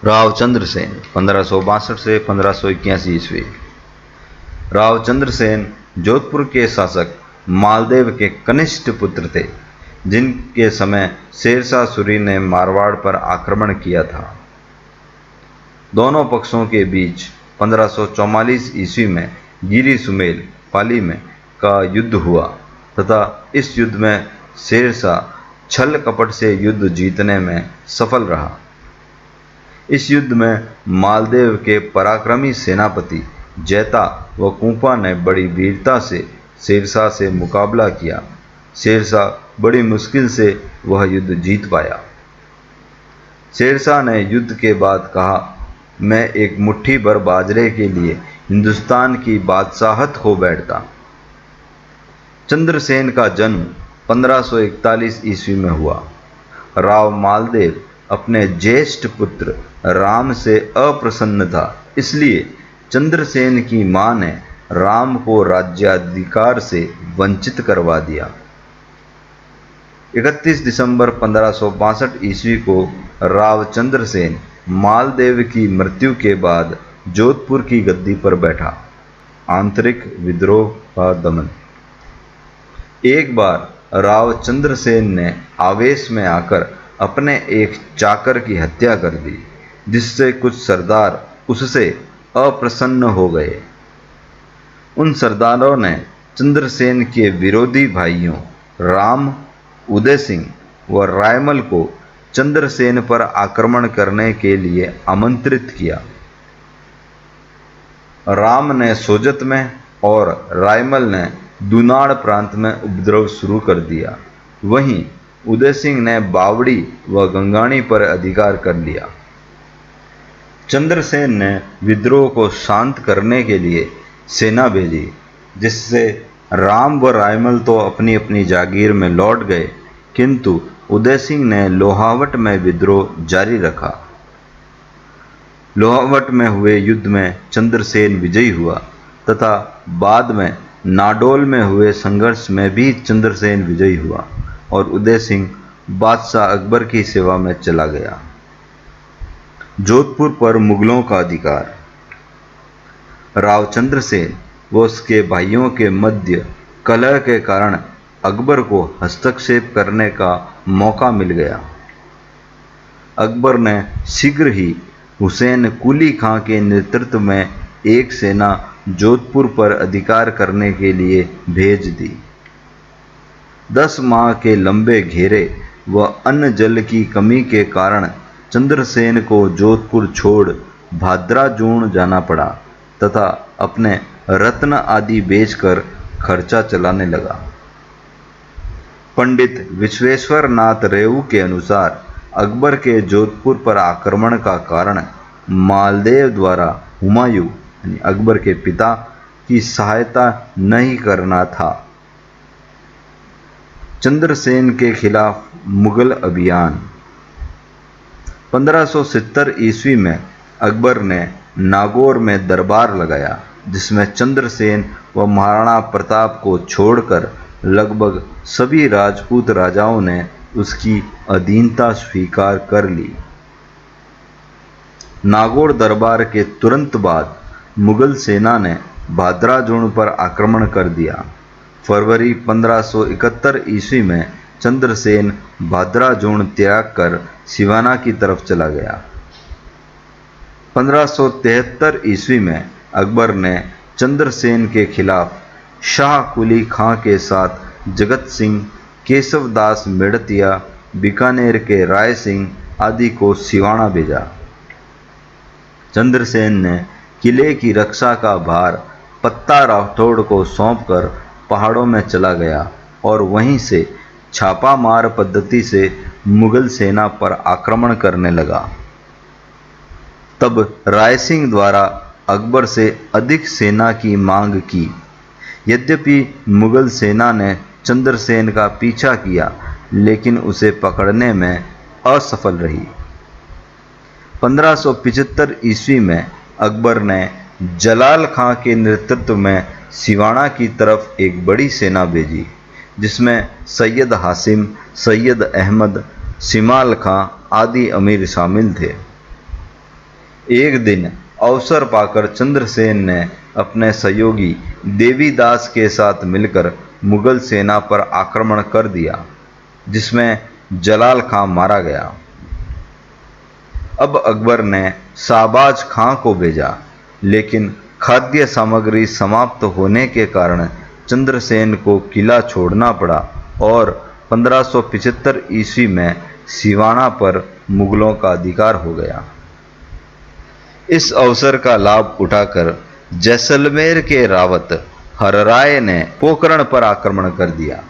राव चंद्रसेन 1562 से 1581 ईस्वी। राव चंद्रसेन जोधपुर के शासक मालदेव के कनिष्ठ पुत्र थे, जिनके समय शेरशाह सूरी ने मारवाड़ पर आक्रमण किया था। दोनों पक्षों के बीच 1544 ईस्वी में गिरी सुमेल पाली में का युद्ध हुआ तथा इस युद्ध में शेरशाह छल कपट से युद्ध जीतने में सफल रहा। इस युद्ध में मालदेव के पराक्रमी सेनापति जैता व कुंपा ने बड़ी वीरता से शेरशाह से मुकाबला किया। शेरशाह बड़ी मुश्किल से वह युद्ध जीत पाया। शेरशाह ने युद्ध के बाद कहा, मैं एक मुट्ठी भर बाजरे के लिए हिंदुस्तान की बादशाहत खो बैठता। चंद्रसेन का जन्म 1541 ईस्वी में हुआ। राव मालदेव अपने ज्येष्ठ पुत्र राम से अप्रसन्न था, इसलिए चंद्रसेन की मां ने राम को राज्याधिकार से वंचित करवा दिया। 31 दिसंबर 1562 ईस्वी को राव चंद्रसेन मालदेव की मृत्यु के बाद जोधपुर की गद्दी पर बैठा। आंतरिक विद्रोह का दमन। एक बार राव चंद्रसेन ने आवेश में आकर अपने एक चाकर की हत्या कर दी, जिससे कुछ सरदार उससे अप्रसन्न हो गए। उन सरदारों ने चंद्रसेन के विरोधी भाइयों राम, उदय सिंह व रायमल को चंद्रसेन पर आक्रमण करने के लिए आमंत्रित किया। राम ने सोजत में और रायमल ने दुनाड़ प्रांत में उपद्रव शुरू कर दिया। वहीं उदय सिंह ने बावड़ी व गंगाणी पर अधिकार कर लिया। चंद्रसेन ने विद्रोह को शांत करने के लिए सेना भेजी, जिससे राम व रायमल तो अपनी अपनी जागीर में लौट गए, किंतु उदय सिंह ने लोहावट में विद्रोह जारी रखा। लोहावट में हुए युद्ध में चंद्रसेन विजयी हुआ तथा बाद में नाडोल में हुए संघर्ष में भी चंद्रसेन विजयी हुआ और उदय सिंह बादशाह अकबर की सेवा में चला गया। जोधपुर पर मुगलों का अधिकार। राव चंद्रसेन व उसके भाइयों के मध्य कलह के कारण अकबर को हस्तक्षेप करने का मौका मिल गया। अकबर ने शीघ्र ही हुसैन कुली खां के नेतृत्व में एक सेना जोधपुर पर अधिकार करने के लिए भेज दी। 10 माह के लंबे घेरे व अन्न जल की कमी के कारण चंद्रसेन को जोधपुर छोड़ भाद्राजून जाना पड़ा तथा अपने रत्न आदि बेचकर खर्चा चलाने लगा। पंडित विश्वेश्वर नाथ रेऊ के अनुसार अकबर के जोधपुर पर आक्रमण का कारण मालदेव द्वारा हुमायूं यानी अकबर के पिता की सहायता नहीं करना था। चंद्रसेन के खिलाफ मुगल अभियान। 1570 ईस्वी में अकबर ने नागौर में दरबार लगाया, जिसमें चंद्रसेन व महाराणा प्रताप को छोड़कर लगभग सभी राजपूत राजाओं ने उसकी अधीनता स्वीकार कर ली। नागौर दरबार के तुरंत बाद मुगल सेना ने भाद्राजून पर आक्रमण कर दिया। फरवरी 1571 ईस्वी में चंद्रसेन भाद्राजून त्याग कर सिवाना की तरफ चला गया। 1573 ईस्वी में अकबर ने चंद्रसेन के खिलाफ शाह कुली खां के साथ जगत सिंह, केशवदास मेड़तिया, बीकानेर के राय सिंह आदि को सिवाना भेजा। चंद्रसेन ने किले की रक्षा का भार पत्ता राठौड़ को सौंपकर पहाड़ों में चला गया और वहीं से छापामार पद्धति से मुगल सेना पर आक्रमण करने लगा। तब राय सिंह द्वारा अकबर से अधिक सेना की मांग की। यद्यपि मुगल सेना ने चंद्रसेन का पीछा किया, लेकिन उसे पकड़ने में असफल रही। 1575 ईस्वी में अकबर ने जलाल खां के नेतृत्व में सिवाना की तरफ एक बड़ी सेना भेजी, जिसमें सैयद हासिम, सैयद अहमद, सिमाल खां आदि अमीर शामिल थे। एक दिन अवसर पाकर चंद्रसेन ने अपने सहयोगी देवीदास के साथ मिलकर मुगल सेना पर आक्रमण कर दिया, जिसमें जलाल खां मारा गया। अब अकबर ने शाहबाज खां को भेजा, लेकिन खाद्य सामग्री समाप्त होने के कारण चंद्रसेन को किला छोड़ना पड़ा और 1575 ईस्वी में सिवाना पर मुगलों का अधिकार हो गया। इस अवसर का लाभ उठाकर जैसलमेर के रावत हरराय ने पोखरण पर आक्रमण कर दिया,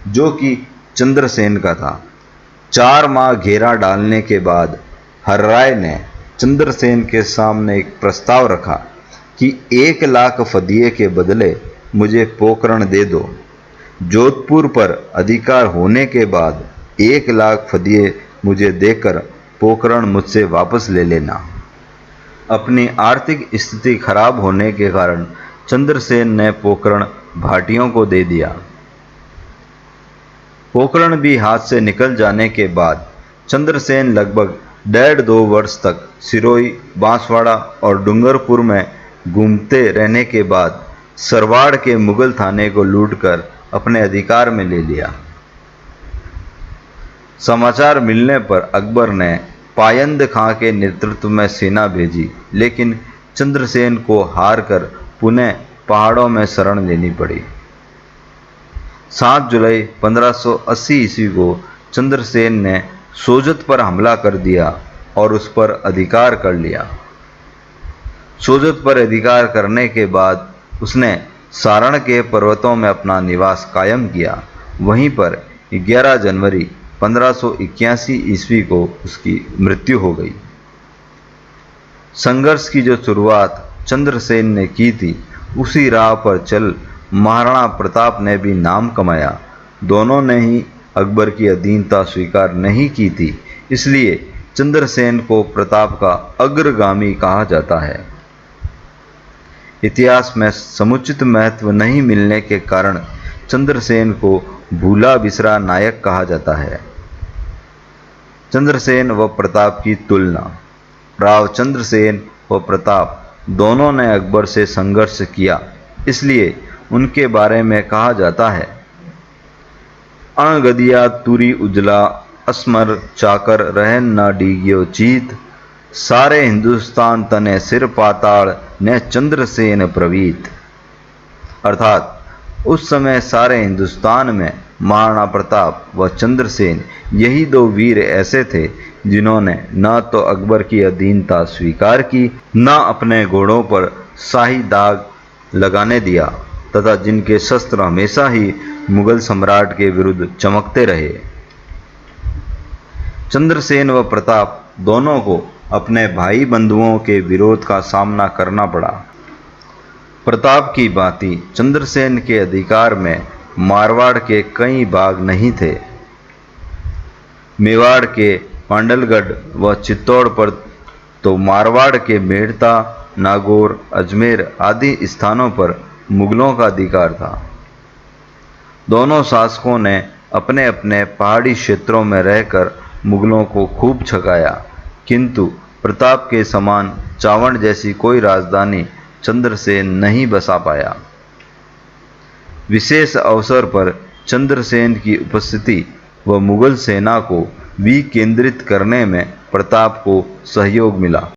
जो कि चंद्रसेन का था। 4 माह घेरा डालने के बाद हरराय ने चंद्रसेन के सामने एक प्रस्ताव रखा कि 1 लाख फदिये के बदले मुझे पोखरण दे दो। जोधपुर पर अधिकार होने के बाद 1 लाख फदिये मुझे देकर पोखरण मुझसे वापस ले लेना। अपनी आर्थिक स्थिति खराब होने के कारण चंद्रसेन ने पोखरण भाटियों को दे दिया। पोखरण भी हाथ से निकल जाने के बाद चंद्रसेन लगभग 1.5-2 वर्ष तक सिरोही, बांसवाड़ा और डूंगरपुर में घूमते रहने के बाद सरवाड़ के मुगल थाने को लूटकर अपने अधिकार में ले लिया। समाचार मिलने पर अकबर ने पायंद खां के नेतृत्व में सेना भेजी, लेकिन चंद्रसेन को हार कर पुनः पहाड़ों में शरण लेनी पड़ी। 7 जुलाई 1580 ईस्वी को चंद्रसेन ने सोजत पर हमला कर दिया और उस पर अधिकार कर लिया। सोजत पर अधिकार करने के बाद उसने सारण के पर्वतों में अपना निवास कायम किया। वहीं पर 11 जनवरी 1581 ईस्वी को उसकी मृत्यु हो गई। संघर्ष की जो शुरुआत चंद्रसेन ने की थी, उसी राह पर चल महाराणा प्रताप ने भी नाम कमाया। दोनों ने ही अकबर की अधीनता स्वीकार नहीं की थी, इसलिए चंद्रसेन को प्रताप का अग्रगामी कहा जाता है। इतिहास में समुचित महत्व नहीं मिलने के कारण चंद्रसेन को भूला बिसरा नायक कहा जाता है। चंद्रसेन व प्रताप की तुलना। राव चंद्रसेन व प्रताप दोनों ने अकबर से संघर्ष किया, इसलिए उनके बारे में कहा जाता है, अणगदिया तुरी उजला असमर चाकर रहन न डीग्यो चीत, सारे हिंदुस्तान तने सिर पाताल ने चंद्रसेन प्रवीत। अर्थात उस समय सारे हिंदुस्तान में महाराणा प्रताप व चंद्रसेन यही 2 वीर ऐसे थे जिन्होंने न तो अकबर की अधीनता स्वीकार की, न अपने घोड़ों पर शाही दाग लगाने दिया, तथा जिनके शस्त्र हमेशा ही मुगल सम्राट के विरुद्ध चमकते रहे। चंद्रसेन व प्रताप दोनों को अपने भाई बंधुओं के विरोध का सामना करना पड़ा। प्रताप की भांति चंद्रसेन के अधिकार में मारवाड़ के कई भाग नहीं थे। मेवाड़ के पांडलगढ़ व चित्तौड़ पर तो मारवाड़ के मेड़ता, नागौर, अजमेर आदि स्थानों पर मुगलों का अधिकार था। दोनों शासकों ने अपने अपने पहाड़ी क्षेत्रों में रहकर मुगलों को खूब छकाया, किंतु प्रताप के समान चावड़ जैसी कोई राजधानी चंद्रसेन नहीं बसा पाया। विशेष अवसर पर चंद्रसेन की उपस्थिति व मुगल सेना को विकेंद्रित करने में प्रताप को सहयोग मिला।